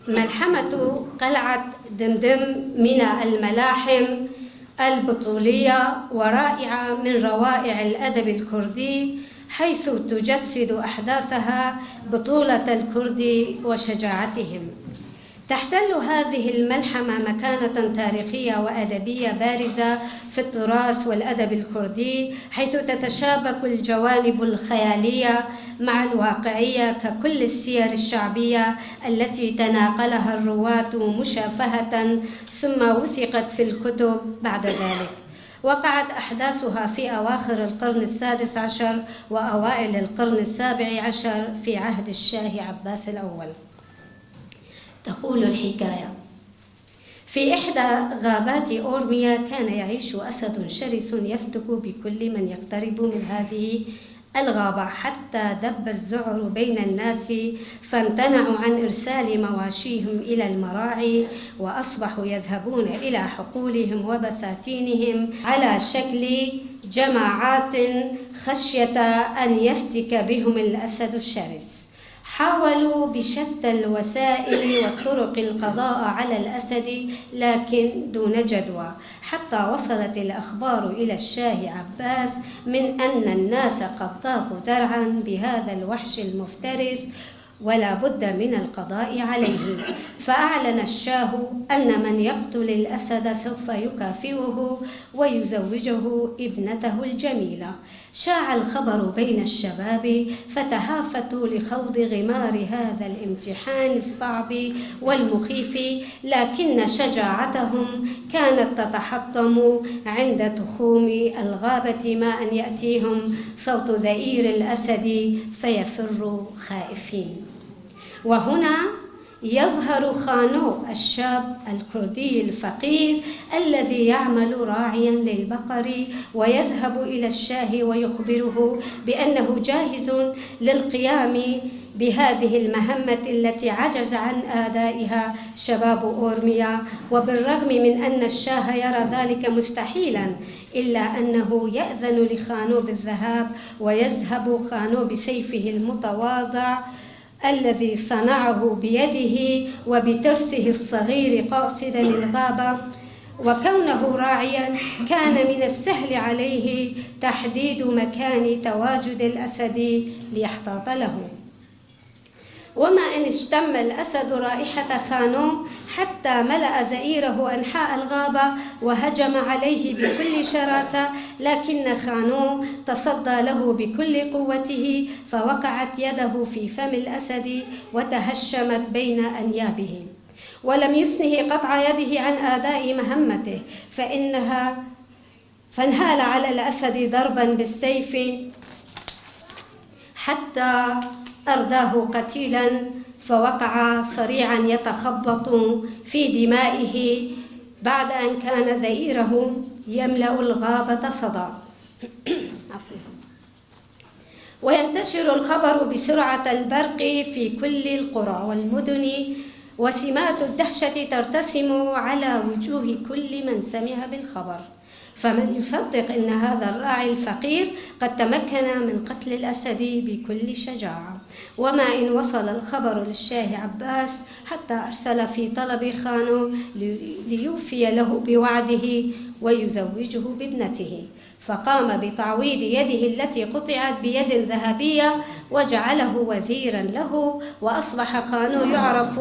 ملحمة قلعة دمدم من الملاحم البطولية ورائعة من روائع الأدب الكردي، حيث تجسد أحداثها بطولة الكرد وشجاعتهم. تحتل هذه الملحمة مكانة تاريخية وأدبية بارزة في التراث والأدب الكردي، حيث تتشابك الجوانب الخيالية مع الواقعية ككل السير الشعبية التي تناقلها الرواة مشافهة ثم وثقت في الكتب بعد ذلك. وقعت أحداثها في أواخر القرن السادس عشر وأوائل القرن السابع عشر في عهد الشاه عباس الأول. تقول الحكاية: في إحدى غابات أورميا كان يعيش أسد شرس يفتك بكل من يقترب من هذه الغابة، حتى دب الذعر بين الناس فامتنعوا عن إرسال مواشيهم إلى المراعي، وأصبحوا يذهبون إلى حقولهم وبساتينهم على شكل جماعات خشية أن يفتك بهم الأسد الشرس. حاولوا بشتى الوسائل والطرق القضاء على الأسد، لكن دون جدوى، حتى وصلت الأخبار إلى الشاه عباس من أن الناس قد ضاقوا ذرعا بهذا الوحش المفترس ولا بد من القضاء عليه. فأعلن الشاه أن من يقتل الأسد سوف يكافئه ويزوجه ابنته الجميلة. شاع الخبر بين الشباب فتهافتوا لخوض غمار هذا الامتحان الصعب والمخيف، لكن شجاعتهم كانت تتحطم عند تخوم الغابة ما أن يأتيهم صوت زئير الأسد فيفروا خائفين. وهنا يظهر خانو الشاب الكردي الفقير الذي يعمل راعيا للبقر، ويذهب إلى الشاه ويخبره بأنه جاهز للقيام بهذه المهمة التي عجز عن أدائها شباب أورميا. وبالرغم من أن الشاه يرى ذلك مستحيلا، إلا أنه يأذن لخانو بالذهاب، ويذهب خانو بسيفه المتواضع الذي صنعه بيده وبترسه الصغير قاصدا الغابة. وكونه راعيا كان من السهل عليه تحديد مكان تواجد الأسد ليحتاط له. وما إن اشتم الأسد رائحة خانو حتى ملأ زئيره أنحاء الغابة وهجم عليه بكل شراسة، لكن خانو تصدى له بكل قوته، فوقعت يده في فم الأسد وتهشمت بين أنيابه. ولم يسنه قطع يده عن أداء مهمته، فانهال على الأسد ضربا بالسيف حتى أرداه قتيلا، فوقع صريعا يتخبط في دمائه بعد أن كان ذئيره يملأ الغابة صدى. وينتشر الخبر بسرعة البرق في كل القرى والمدن، وسمات الدهشة ترتسم على وجوه كل من سمع بالخبر. فمن يصدق أن هذا الراعي الفقير قد تمكن من قتل الأسد بكل شجاعة؟ وما إن وصل الخبر للشاه عباس حتى أرسل في طلب خانو ليوفي له بوعده ويزوجه بابنته، فقام بتعويض يده التي قطعت بيد ذهبية وجعله وزيرا له، وأصبح خانو يعرف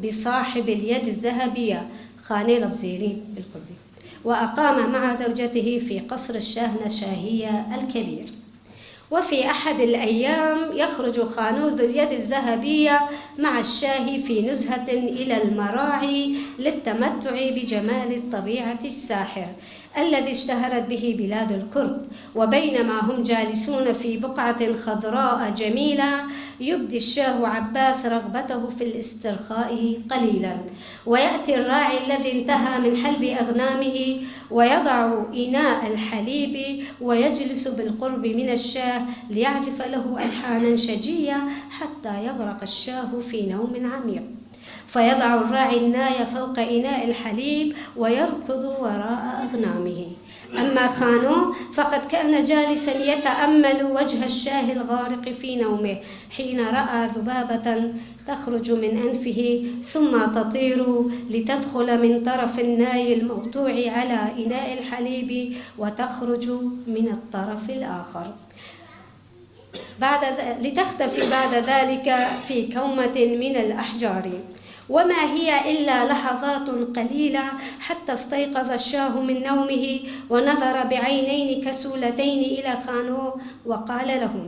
بصاحب اليد الذهبية، خاني لبزيرين بالكردي، وأقام مع زوجته في قصر الشاه نشاهية الكبير. وفي أحد الأيام يخرج خانو ذو اليد الذهبية مع الشاه في نزهة إلى المراعي للتمتع بجمال الطبيعة الساحر الذي اشتهرت به بلاد الكرد. وبينما هم جالسون في بقعة خضراء جميلة، يبدي الشاه عباس رغبته في الاسترخاء قليلا، ويأتي الراعي الذي انتهى من حلب أغنامه ويضع إناء الحليب ويجلس بالقرب من الشاه ليعزف له ألحانا شجية حتى يغرق الشاه في نوم عميق. فيضع الراعي الناي فوق إناء الحليب ويركض وراء أغنامه. أما خانو فقد كان جالسا يتأمل وجه الشاه الغارق في نومه حين رأى ذبابة تخرج من أنفه ثم تطير لتدخل من طرف الناي الموضوع على إناء الحليب وتخرج من الطرف الآخر لتختفي بعد ذلك في كومة من الأحجار. وما هي إلا لحظات قليلة حتى استيقظ الشاه من نومه ونظر بعينين كسولتين إلى خانو وقال له: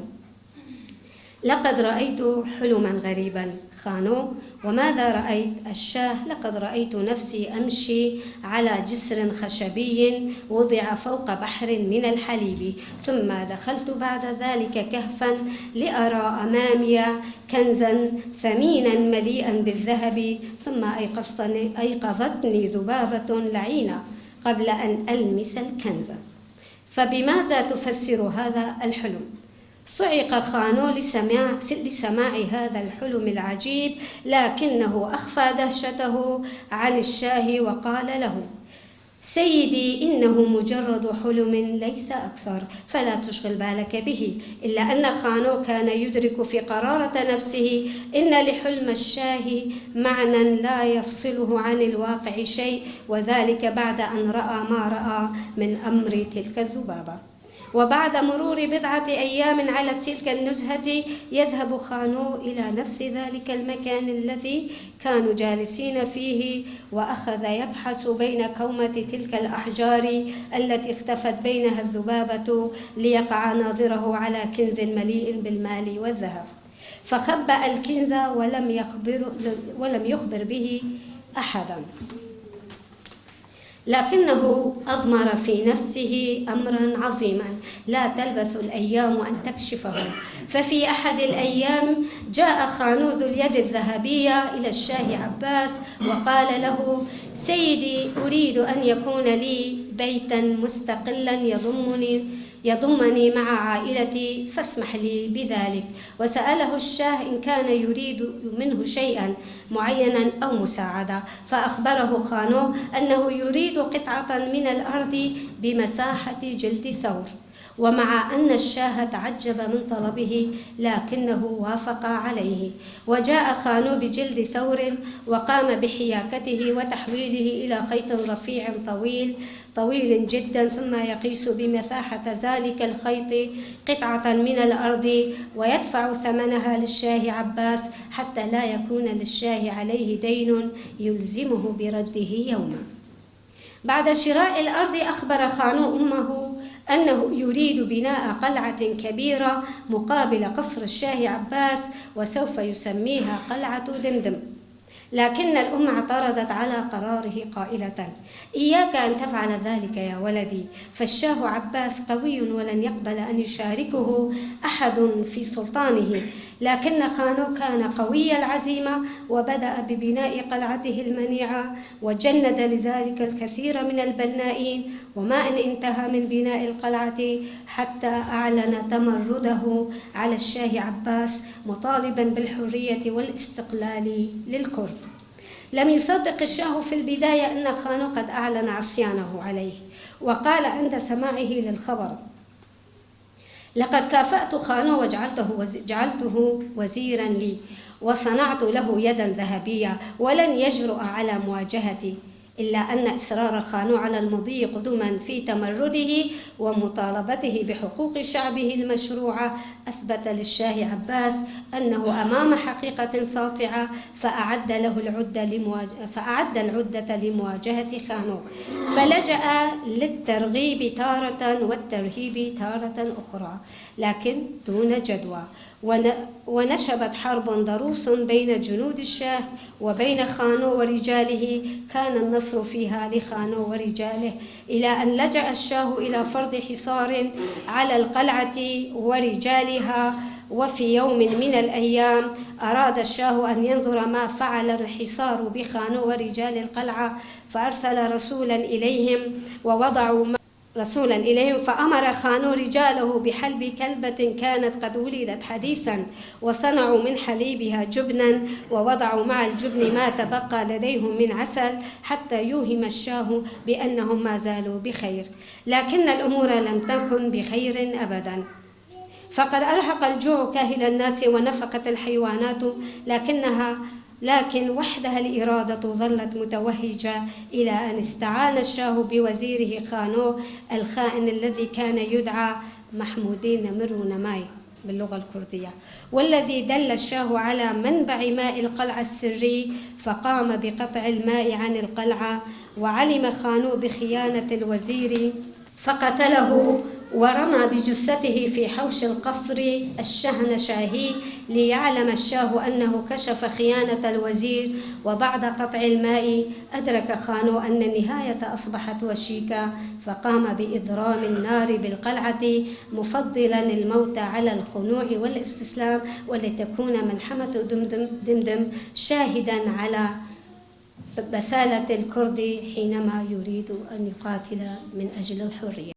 لقد رأيت حلما غريبا. خانو: وماذا رأيت؟ الشاه: لقد رأيت نفسي أمشي على جسر خشبي وضع فوق بحر من الحليب، ثم دخلت بعد ذلك كهفا لأرى أمامي كنزا ثمينا مليئا بالذهب، ثم أيقظتني ذبابة لعينة قبل أن ألمس الكنز. فبماذا تفسر هذا الحلم؟ صعق خانو لسماع هذا الحلم العجيب، لكنه أخفى دهشته عن الشاه وقال له: سيدي، إنه مجرد حلم ليس أكثر، فلا تشغل بالك به. إلا أن خانو كان يدرك في قرارة نفسه إن لحلم الشاه معنى لا يفصله عن الواقع شيء، وذلك بعد أن رأى ما رأى من أمر تلك الذبابة. وبعد مرور بضعة أيام على تلك النزهة يذهب خانو إلى نفس ذلك المكان الذي كانوا جالسين فيه، وأخذ يبحث بين كومة تلك الأحجار التي اختفت بينها الذبابة ليقع ناظره على كنز مليء بالمال والذهب، فخبأ الكنز ولم يخبر به أحدا، لكنه أضمر في نفسه أمرا عظيما لا تلبث الأيام أن تكشفه. ففي أحد الأيام جاء خانو ذو اليد الذهبية إلى الشاه عباس وقال له: سيدي، أريد أن يكون لي بيتا مستقلا يضمني مع عائلتي، فاسمح لي بذلك. وسأله الشاه إن كان يريد منه شيئا معينا أو مساعدة، فأخبره خانو أنه يريد قطعة من الأرض بمساحة جلد ثور. ومع أن الشاه تعجب من طلبه لكنه وافق عليه، وجاء خانو بجلد ثور وقام بحياكته وتحويله إلى خيط رفيع طويل جدا، ثم يقيس بمساحة ذلك الخيط قطعة من الأرض ويدفع ثمنها للشاه عباس حتى لا يكون للشاه عليه دين يلزمه برده يوما. بعد شراء الأرض أخبر خانو أمه أنه يريد بناء قلعة كبيرة مقابل قصر الشاه عباس، وسوف يسميها قلعة دمدم. لكن الأم اعترضت على قراره قائلة: إياك أن تفعل ذلك يا ولدي، فالشاه عباس قوي ولن يقبل أن يشاركه أحد في سلطانه. لكن خانو كان قوي العزيمة وبدأ ببناء قلعته المنيعة، وجند لذلك الكثير من البنائين، وما أن انتهى من بناء القلعة حتى أعلن تمرده على الشاه عباس مطالبا بالحرية والاستقلال للكرد. لم يصدق الشاه في البداية أن خانو قد أعلن عصيانه عليه، وقال عند سماعه للخبر: لقد كافأت خانو وجعلته وزيرا لي، وصنعت له يدا ذهبية، ولن يجرؤ على مواجهتي. إلا أن إصرار خانو على المضي قدما في تمرده ومطالبته بحقوق شعبه المشروعة أثبت للشاه عباس أنه أمام حقيقة ساطعة، فأعد العدة لمواجهة خانو، فلجأ للترغيب تارة والترهيب تارة أخرى، لكن دون جدوى. ونشبت حرب ضروس بين جنود الشاه وبين خانو ورجاله، كان النصر فيها لخانو ورجاله، إلى أن لجأ الشاه إلى فرض حصار على القلعة ورجالها. وفي يوم من الأيام أراد الشاه أن ينظر ما فعل الحصار بخانو ورجال القلعة، فأرسل رسولا إليهم رسولا إليهم، فأمر خانو رجاله بحلب كلبة كانت قد ولدت حديثا، وصنعوا من حليبها جبنا، ووضعوا مع الجبن ما تبقى لديهم من عسل، حتى يوهم الشاه بأنهم ما زالوا بخير. لكن الأمور لم تكن بخير أبدا، فقد أرهق الجوع كاهل الناس ونفقت الحيوانات، لكن وحدها الإرادة ظلت متوهجة، إلى أن استعان الشاه بوزيره خانو الخائن الذي كان يدعى محمودين مرو نماي باللغة الكردية، والذي دل الشاه على منبع ماء القلعة السري، فقام بقطع الماء عن القلعة. وعلم خانو بخيانة الوزير فقتله، ورمى بجثته في حوش القفر الشهنشاهي، ليعلم الشاه أنه كشف خيانة الوزير. وبعد قطع الماء أدرك خانو أن النهاية أصبحت وشيكا، فقام بإضرام النار بالقلعة، مفضلا الموت على الخنوع والاستسلام، ولتكون ملحمة دمدم شاهدا على بسالة الكرد حينما يريد أن يقاتل من أجل الحرية.